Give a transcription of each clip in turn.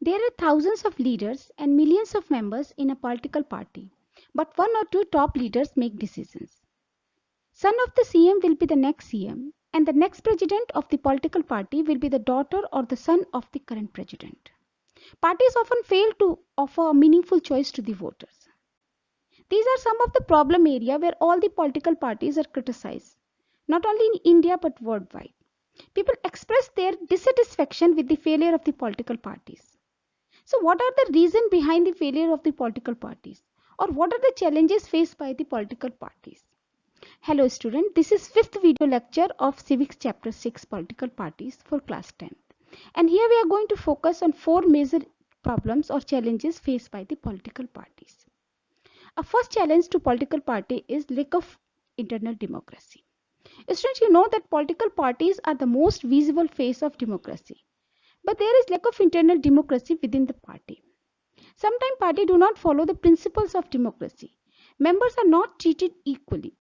There are thousands of leaders and millions of members in a political party, but one or two top leaders make decisions. Son of the CM will be the next CM, and the next president of the political party will be the daughter or the son of the current president. Parties often fail to offer a meaningful choice to the voters. These are some of the problem areas where all the political parties are criticized, not only in India but worldwide. People express their dissatisfaction with the failure of the political parties. So what are the reasons behind the failure of the political parties? Or what are the challenges faced by the political parties? Hello student, this is 5th video lecture of Civics Chapter 6 Political Parties for class 10th. And here we are going to focus on 4 major problems or challenges faced by the political parties. A first challenge to political party is lack of internal democracy. Students, you know that political parties are the most visible face of democracy. But there is lack of internal democracy within the party. Sometimes parties do not follow the principles of democracy. Members are not treated equally.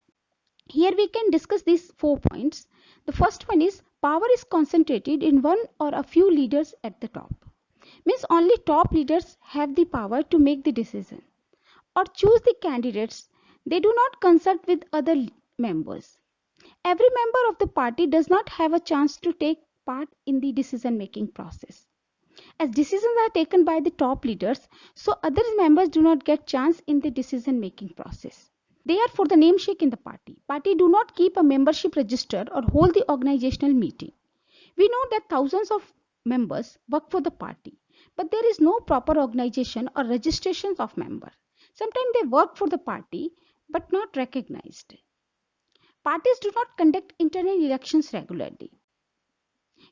Here we can discuss these 4 points. The first one is power is concentrated in one or a few leaders at the top. Means only top leaders have the power to make the decision or choose the candidates. They do not consult with other members. Every member of the party does not have a chance to take part in the decision making process. As decisions are taken by the top leaders, so other members do not get chance in the decision making process. They are for the namesake in the party. Party do not keep a membership register or hold the organizational meeting. We know that thousands of members work for the party, but there is no proper organization or registration of members. Sometimes they work for the party but not recognized. Parties do not conduct internal elections regularly.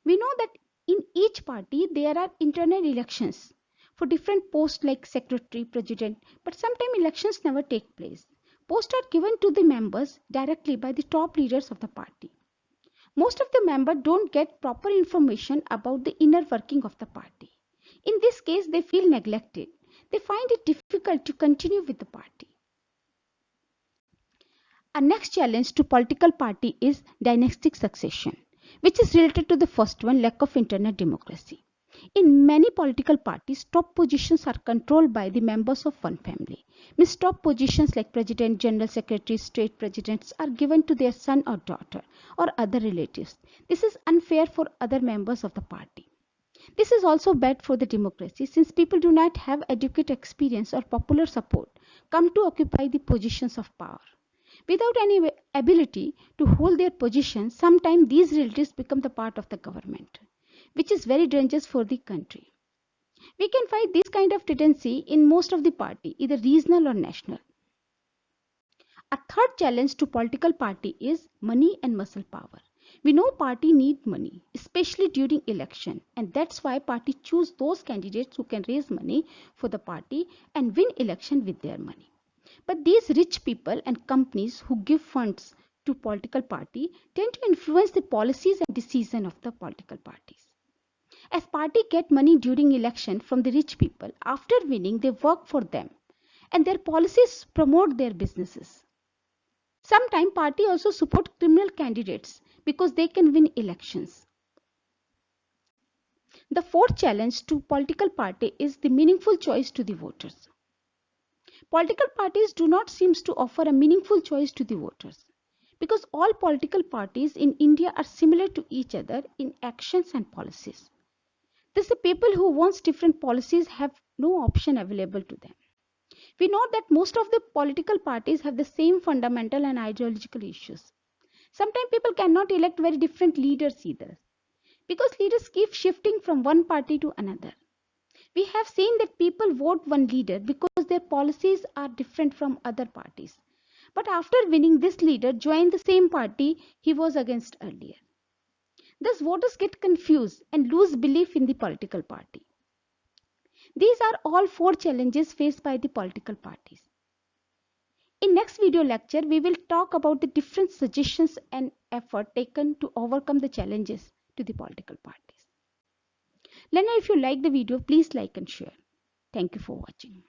We know that in each party there are internal elections for different posts like secretary, president, but sometimes elections never take place. Posts are given to the members directly by the top leaders of the party. Most of the members don't get proper information about the inner working of the party. In this case, they feel neglected. They find it difficult to continue with the party. Our next challenge to political party is dynastic succession, which is related to the first one, lack of internal democracy. In many political parties, top positions are controlled by the members of one family. Means top positions like president, general secretary, state presidents are given to their son or daughter or other relatives. This is unfair for other members of the party. This is also bad for the democracy since people do not have adequate experience or popular support come to occupy the positions of power. Without any ability to hold their position, sometimes these relatives become the part of the government, which is very dangerous for the country. We can find this kind of tendency in most of the party, either regional or national. A third challenge to political party is money and muscle power. We know party need money, especially during election, and that's why party choose those candidates who can raise money for the party and win election with their money. But these rich people and companies who give funds to political party tend to influence the policies and decisions of the political parties. As party get money during election from the rich people, after winning they work for them and their policies promote their businesses. Sometimes party also support criminal candidates because they can win elections. The fourth challenge to political party is the meaningful choice to the voters. Political parties do not seem to offer a meaningful choice to the voters because all political parties in India are similar to each other in actions and policies. Thus, the people who want different policies have no option available to them. We know that most of the political parties have the same fundamental and ideological issues. Sometimes people cannot elect very different leaders either because leaders keep shifting from one party to another. We have seen that people vote one leader because their policies are different from other parties. But after winning, this leader joined the same party he was against earlier. Thus, voters get confused and lose belief in the political party. These are all 4 challenges faced by the political parties. In next video lecture, we will talk about the different suggestions and effort taken to overcome the challenges to the political parties. Learner, if you like the video, please like and share. Thank you for watching.